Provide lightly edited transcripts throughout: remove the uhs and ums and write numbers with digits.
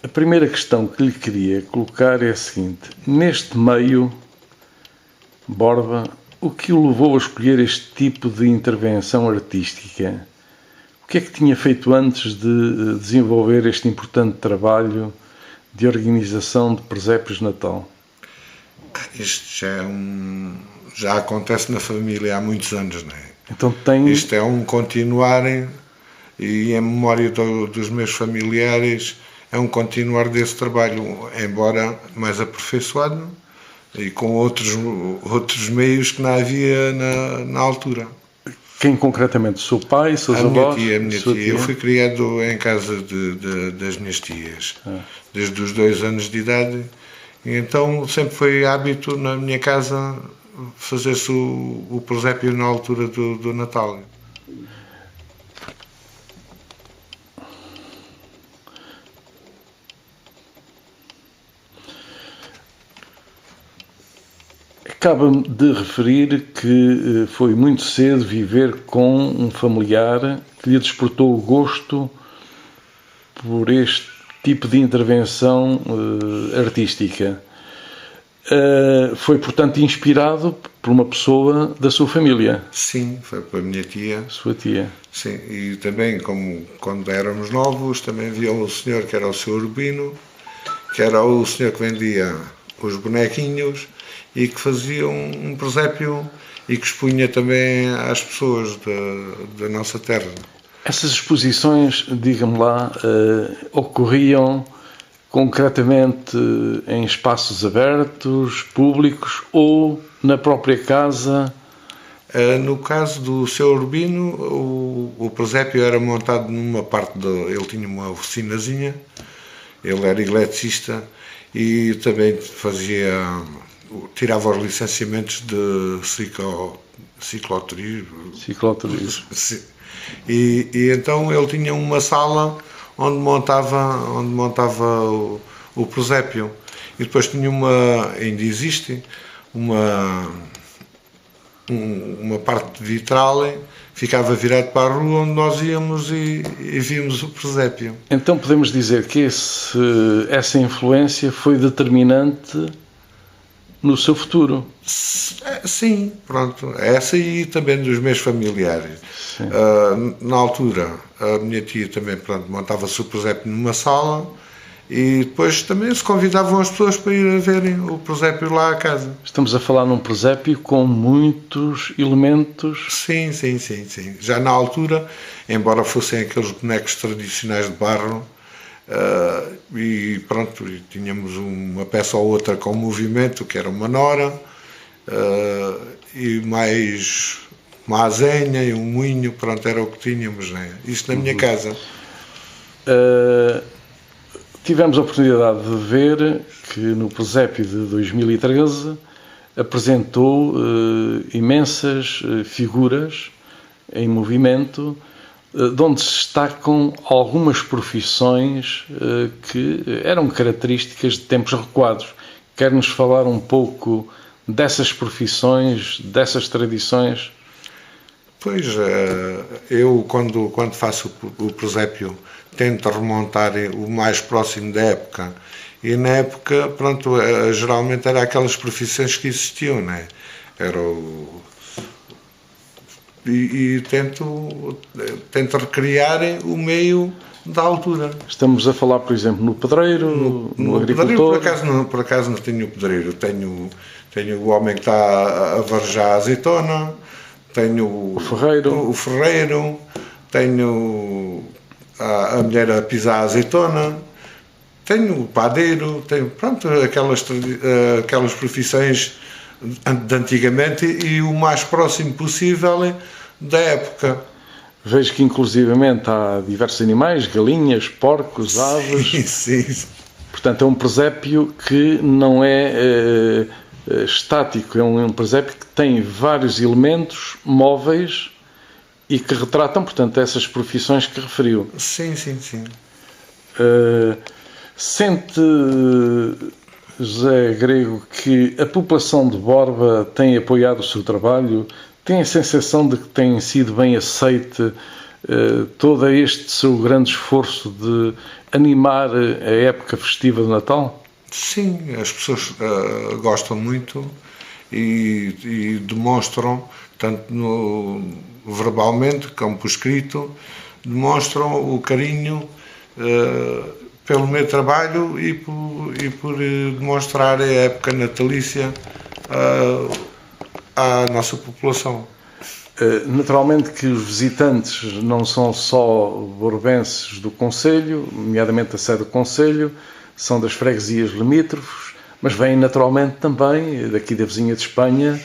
A primeira questão que lhe queria colocar é a seguinte: neste meio, Borba, o que o levou a escolher este tipo de intervenção artística? O que é que tinha feito antes de desenvolver este importante trabalho de organização de presépios de Natal? Isto já acontece na família há muitos anos, não é? Então tem... Isto é um continuarem, e em memória dos meus familiares, é um continuar desse trabalho, embora mais aperfeiçoado e com outros meios que não havia na altura. Quem concretamente? O seu pai, seus avós? A minha tia. Eu fui criado em casa das minhas tias, desde os 2 anos de idade, e então sempre foi hábito na minha casa fazer-se o presépio na altura do Natal. Acaba-me de referir que foi muito cedo viver com um familiar que lhe despertou o gosto por este tipo de intervenção artística. Foi, portanto, inspirado por uma pessoa da sua família. Sim, foi para a minha tia. Sua tia. Sim, e também, como quando éramos novos, também havia um senhor que era o Sr. Urbino, que era o senhor que vendia os bonequinhos e que fazia um presépio e que expunha também às pessoas da nossa terra. Essas exposições, diga-me lá, ocorriam concretamente em espaços abertos, públicos ou na própria casa? No caso do Sr. Urbino, o presépio era montado numa parte ele tinha uma oficinazinha, ele era eletricista e também tirava os licenciamentos de cicloturismo. Cicloturismo. E então ele tinha uma sala onde montava o presépio. E depois tinha ainda existe, uma parte vitral, ficava virado para a rua onde nós íamos e víamos o presépio. Então podemos dizer que essa influência foi determinante no seu futuro? Sim, pronto. Essa e também dos meus familiares. Na altura, a minha tia também, pronto, montava-se o presépio numa sala e depois também se convidavam as pessoas para ir a verem o presépio lá à casa. Estamos a falar num presépio com muitos elementos. Sim. Já na altura, embora fossem aqueles bonecos tradicionais de barro, e pronto, tínhamos uma peça ou outra com movimento, que era uma nora, e mais uma azenha e um moinho, pronto, era o que tínhamos, né? Isto na minha casa. Tivemos a oportunidade de ver que no presépio de 2013 apresentou imensas figuras em movimento, de onde se destacam algumas profissões que eram características de tempos recuados. Quer-nos falar um pouco dessas profissões, dessas tradições? Pois, eu quando faço o presépio tento remontar o mais próximo da época, e na época, pronto, geralmente era aquelas profissões que existiam, né? E tento recriar o meio da altura. Estamos a falar, por exemplo, no pedreiro, no agricultor? Pedreiro, por acaso não tenho o pedreiro. Tenho o homem que está a varejar a azeitona, tenho o ferreiro, tenho a mulher a pisar a azeitona, tenho o padeiro, pronto, aquelas profissões de antigamente e o mais próximo possível da época. Vejo que inclusivamente há diversos animais, galinhas, porcos, aves. Sim. Portanto, é um presépio que não é estático, é um presépio que tem vários elementos móveis e que retratam, portanto, essas profissões que referiu. Sim. Sente, José Grego, que a população de Borba tem apoiado o seu trabalho? Tem a sensação de que tem sido bem aceite todo este seu grande esforço de animar a época festiva do Natal? Sim, as pessoas gostam muito e demonstram, tanto verbalmente como por escrito, demonstram o carinho pelo meu trabalho e por demonstrar a época natalícia à nossa população. Naturalmente que os visitantes não são só borbenses do concelho, nomeadamente da sede do concelho, são das freguesias limítrofes, mas vêm naturalmente também daqui da vizinha de Espanha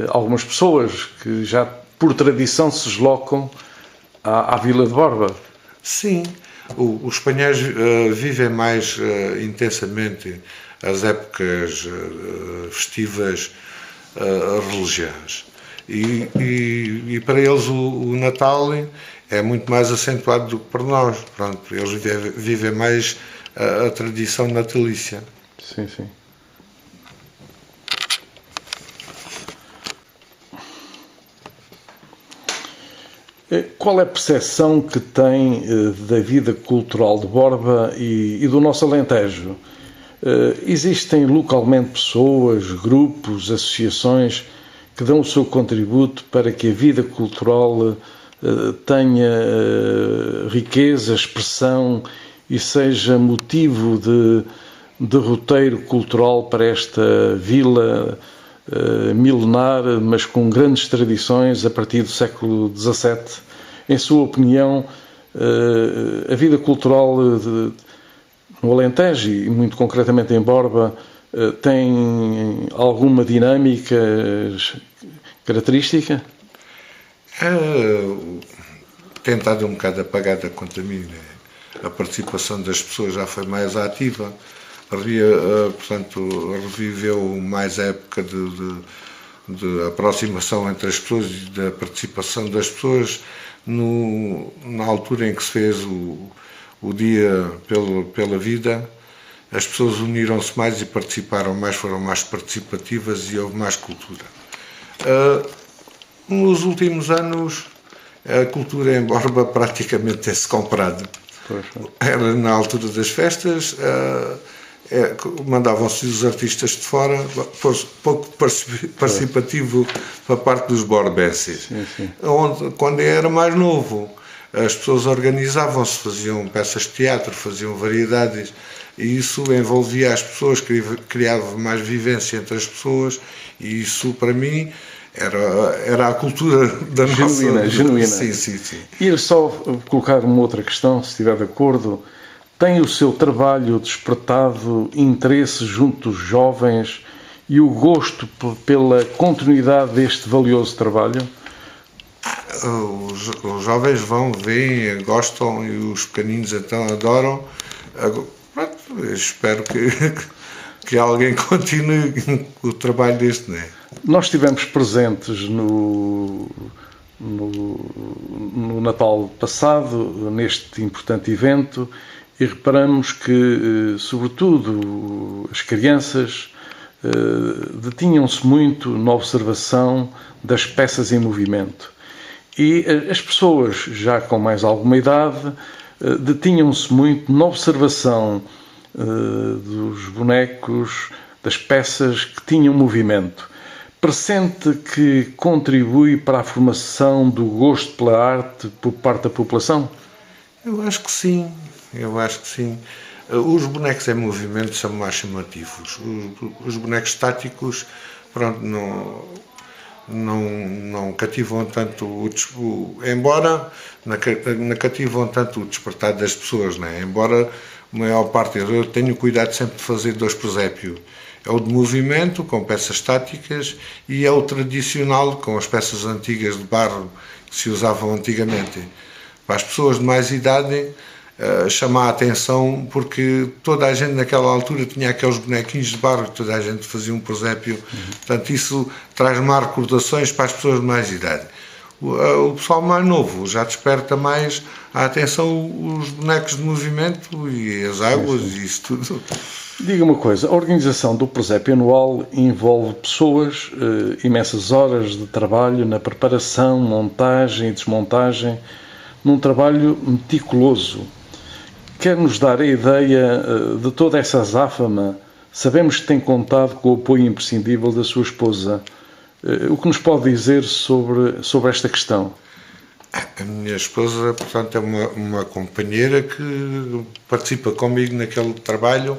algumas pessoas que já por tradição se deslocam à Vila de Borba. Sim, os espanhóis vivem mais intensamente as épocas festivas religiosas. E para eles o Natal é muito mais acentuado do que para nós. Pronto, eles vivem mais a tradição natalícia. Sim, sim. Qual é a percepção que tem da vida cultural de Borba e do nosso Alentejo? Existem localmente pessoas, grupos, associações que dão o seu contributo para que a vida cultural tenha riqueza, expressão e seja motivo de roteiro cultural para esta vila milenar, mas com grandes tradições a partir do século XVII. Em sua opinião, a vida cultural no Alentejo e muito concretamente em Borba tem alguma dinâmica característica? Tem estado um bocado apagada quanto a mim, né? A participação das pessoas já foi mais ativa, portanto, reviveu mais a época de aproximação entre as pessoas e da participação das pessoas na altura em que se fez o dia pela vida. As pessoas uniram-se mais e participaram mais, foram mais participativas e houve mais cultura. Nos últimos anos, a cultura em Borba praticamente tem-se comprado. Era na altura das festas, mandavam-se os artistas de fora, pouco participativo para a parte dos borbenses. Quando era mais novo, as pessoas organizavam-se, faziam peças de teatro, faziam variedades, e isso envolvia as pessoas, criava mais vivência entre as pessoas, e isso para mim era a cultura da genuína, nossa... Genuína. Sim. E só colocar uma outra questão, se estiver de acordo. Tem o seu trabalho despertado interesse junto dos jovens e o gosto pela continuidade deste valioso trabalho? Os jovens vão, veem, gostam e os pequeninos então adoram. Espero que alguém continue o trabalho deste, não é? Nós estivemos presentes no Natal passado, neste importante evento, e reparamos que, sobretudo, as crianças detinham-se muito na observação das peças em movimento. E as pessoas, já com mais alguma idade, detinham-se muito na observação dos bonecos, das peças que tinham movimento. Pressente que contribui para a formação do gosto pela arte por parte da população? Eu acho que sim. Os bonecos em movimento são mais chamativos. Os bonecos estáticos, pronto, não cativam tanto embora não cativam tanto o despertar das pessoas, né? Embora a maior parte, eu tenho cuidado sempre de fazer dois presépios. É o de movimento, com peças estáticas, e é o tradicional, com as peças antigas de barro que se usavam antigamente. Para as pessoas de mais idade, chamar a atenção, porque toda a gente naquela altura tinha aqueles bonequinhos de barro, toda a gente fazia um presépio. Portanto, isso traz mais recordações para as pessoas de mais idade. O pessoal mais novo já desperta mais a atenção os bonecos de movimento e as águas e isso tudo. Diga uma coisa, a organização do presépio anual envolve pessoas, imensas horas de trabalho na preparação, montagem e desmontagem num trabalho meticuloso. Quer-nos dar a ideia de toda essa azáfama? Sabemos que tem contado com o apoio imprescindível da sua esposa. O que nos pode dizer sobre esta questão? A minha esposa, portanto, é uma companheira que participa comigo naquele trabalho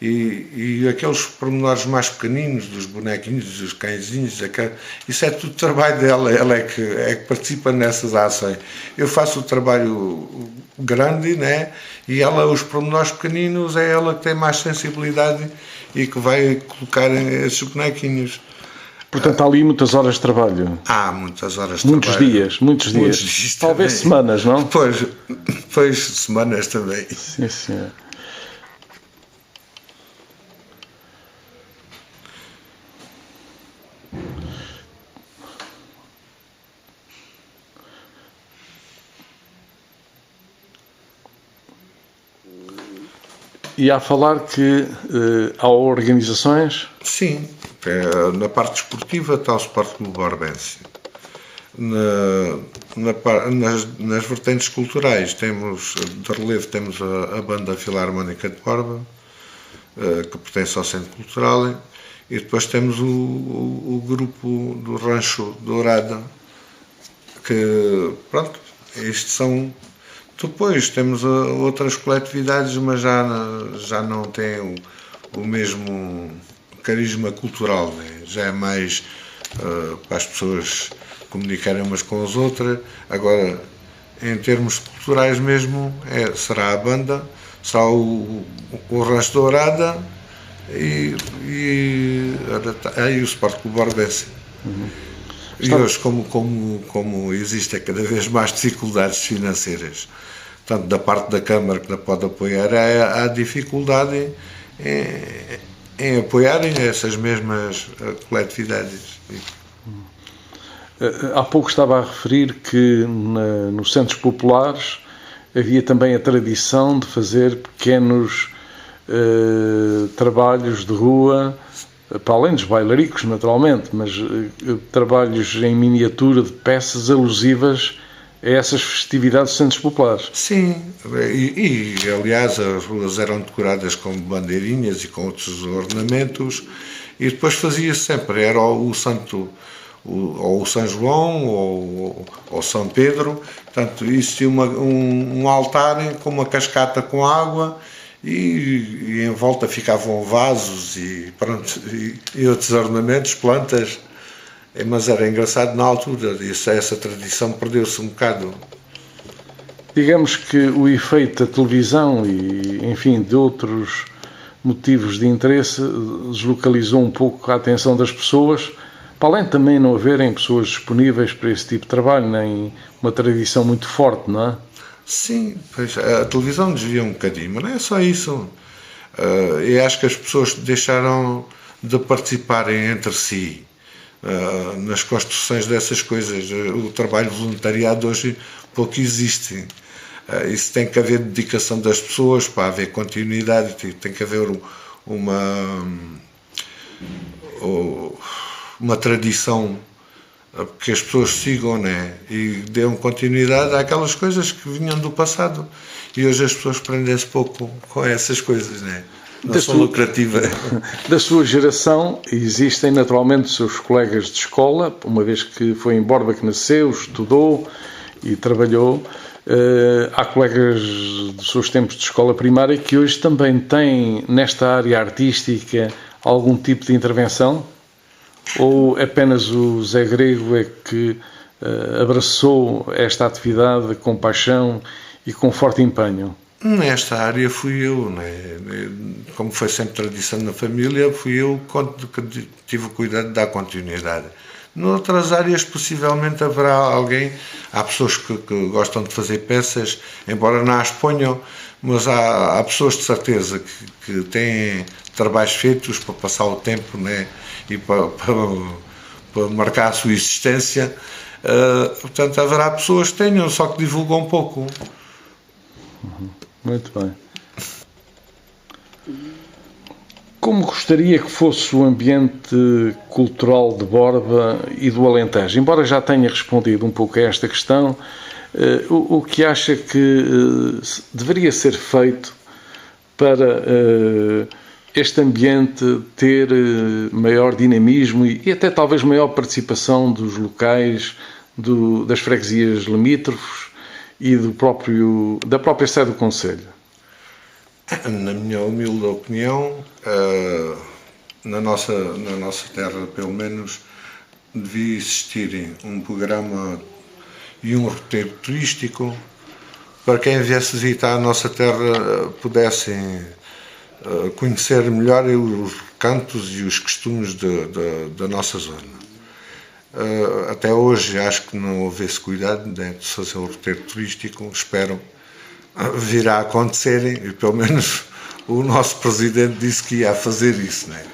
e aqueles pormenores mais pequeninos, dos bonequinhos, dos cãezinhos, isso é tudo trabalho dela, ela é que participa nessas ações. Eu faço o trabalho grande, né? E ela, os pormenores pequeninos, é ela que tem mais sensibilidade e que vai colocar esses bonequinhos. Portanto, há ali muitas horas de trabalho. Há muitas horas de muitos trabalho. Muitos dias. Talvez também. Semanas, não? Pois, semanas também. Sim, senhor. E a falar que há organizações? Sim, na parte desportiva está o Sport Clube Borbense. Nas vertentes culturais temos, de relevo, temos a Banda Filarmónica de Borba, que pertence ao Centro Cultural, e depois temos o grupo do Rancho Dourada, que, pronto, estes são... Depois temos outras coletividades, mas já não têm o mesmo carisma cultural, né? Já é mais para as pessoas comunicarem umas com as outras. Agora, em termos culturais mesmo, será a banda, será o Rancho Dourada e o Sport Clube Borbense. E hoje, como existem cada vez mais dificuldades financeiras, tanto da parte da Câmara que não pode apoiar, há dificuldade em apoiarem essas mesmas coletividades. Há pouco estava a referir que nos centros populares havia também a tradição de fazer pequenos trabalhos de rua, para além dos bailaricos, naturalmente, mas trabalhos em miniatura de peças alusivas a essas festividades dos centros populares. Sim, e aliás as ruas eram decoradas com bandeirinhas e com outros ornamentos, e depois fazia sempre, era o santo, ou o São João, ou São Pedro, portanto existia um altar com uma cascata com água, e em volta ficavam vasos e, pronto, e outros ornamentos, plantas, mas era engraçado na altura, essa tradição perdeu-se um bocado. Digamos que o efeito da televisão e, enfim, de outros motivos de interesse deslocalizou um pouco a atenção das pessoas, para além de também não haverem pessoas disponíveis para esse tipo de trabalho, nem uma tradição muito forte, não é? Sim, pois, a televisão desvia um bocadinho, mas não é só isso. Eu acho que as pessoas deixaram de participarem entre si nas construções dessas coisas. O trabalho voluntariado hoje pouco existe. Isso tem que haver dedicação das pessoas para haver continuidade, tem que haver uma tradição que as pessoas sigam, né? E dêem continuidade àquelas coisas que vinham do passado. E hoje as pessoas prendem-se pouco com essas coisas, né? Não são lucrativas. Da sua geração existem naturalmente os seus colegas de escola, uma vez que foi em Borba que nasceu, estudou e trabalhou. Há colegas dos seus tempos de escola primária que hoje também têm nesta área artística algum tipo de intervenção? Ou apenas o Zé Grego é que abraçou esta atividade com paixão e com forte empenho? Nesta área fui eu, né? Como foi sempre tradição na família, fui eu que tive o cuidado de dar continuidade. Noutras áreas possivelmente haverá alguém, há pessoas que gostam de fazer peças, embora não as ponham, mas há pessoas de certeza que têm trabalhos feitos para passar o tempo, né? E para marcar a sua existência. Portanto, haverá pessoas que tenham, só que divulgam um pouco. Muito bem. Como gostaria que fosse o ambiente cultural de Borba e do Alentejo? Embora já tenha respondido um pouco a esta questão, O que acha que deveria ser feito para este ambiente ter maior dinamismo e até talvez maior participação dos locais, das freguesias limítrofes e da própria sede do concelho? Na minha humilde opinião, na nossa terra, pelo menos, devia existir um programa e um roteiro turístico para quem viesse visitar a nossa terra pudessem conhecer melhor os cantos e os costumes da nossa zona. Até hoje acho que não houve esse cuidado, né, de fazer o roteiro turístico. Espero virá a acontecer, e pelo menos o nosso presidente disse que ia fazer isso, né?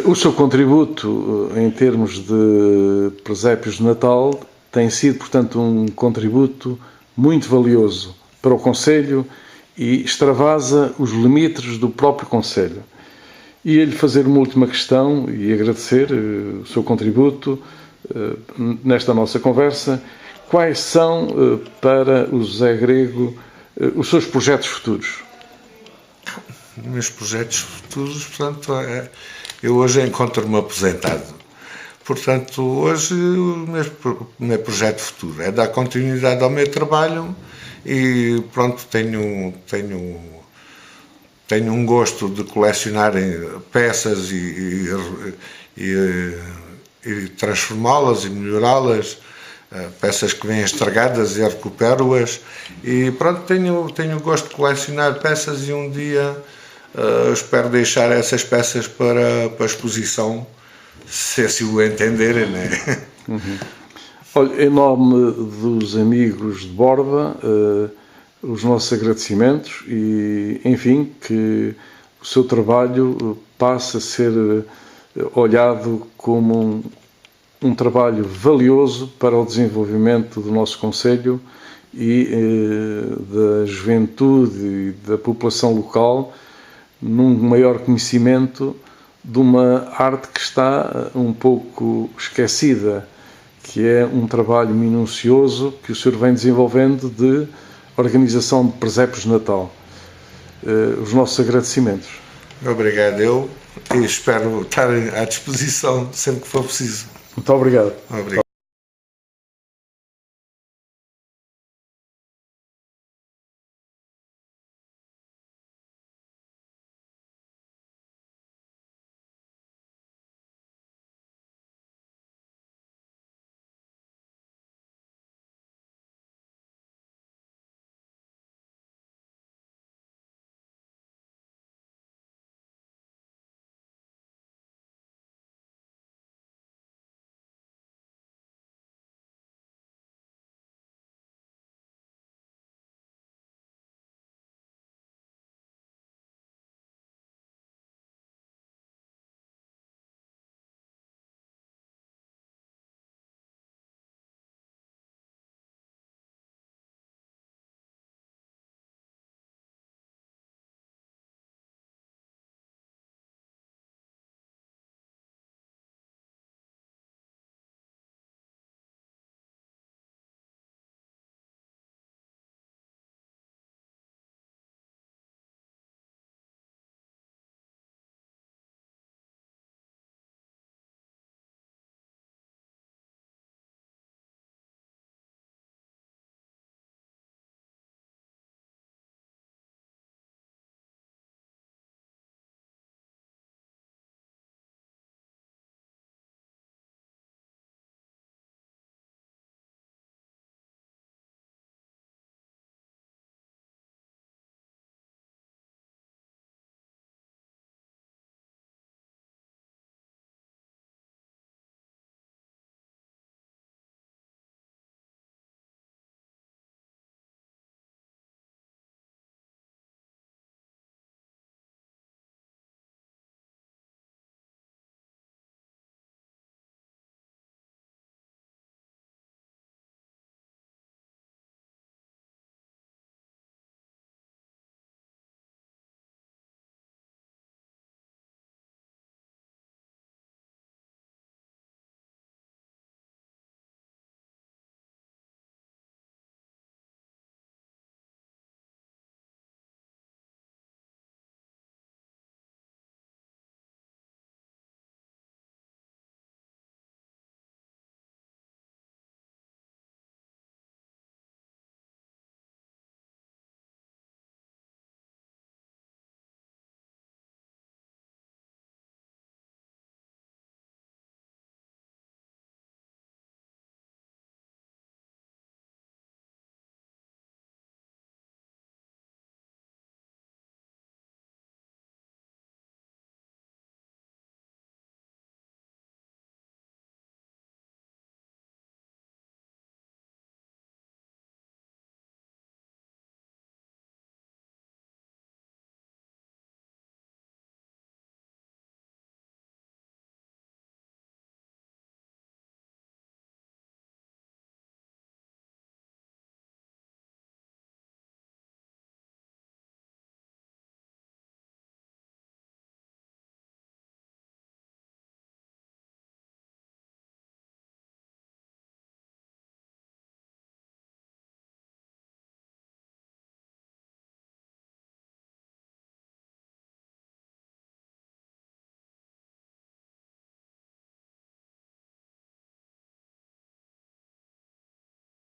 O seu contributo em termos de presépios de Natal tem sido, portanto, um contributo muito valioso para o concelho e extravasa os limites do próprio concelho. Ia-lhe fazer uma última questão e agradecer o seu contributo nesta nossa conversa. Quais são, para o José Grego, os seus projetos futuros? Meus projetos futuros, portanto, eu hoje encontro-me aposentado. Portanto, hoje o meu projeto futuro é dar continuidade ao meu trabalho e, pronto, tenho um gosto de colecionar peças e transformá-las e melhorá-las, peças que vêm estragadas e recupero-as, e pronto, tenho gosto de colecionar peças e um dia espero deixar essas peças para exposição, se assim o entenderem, né? Uhum. Olha, em nome dos amigos de Borba, os nossos agradecimentos e, enfim, que o seu trabalho passe a ser olhado como um trabalho valioso para o desenvolvimento do nosso concelho e da juventude e da população local, num maior conhecimento de uma arte que está um pouco esquecida, que é um trabalho minucioso que o senhor vem desenvolvendo de organização de presépios de Natal. Os nossos agradecimentos. Obrigado eu, e espero estar à disposição sempre que for preciso. Muito obrigado. Obrigado.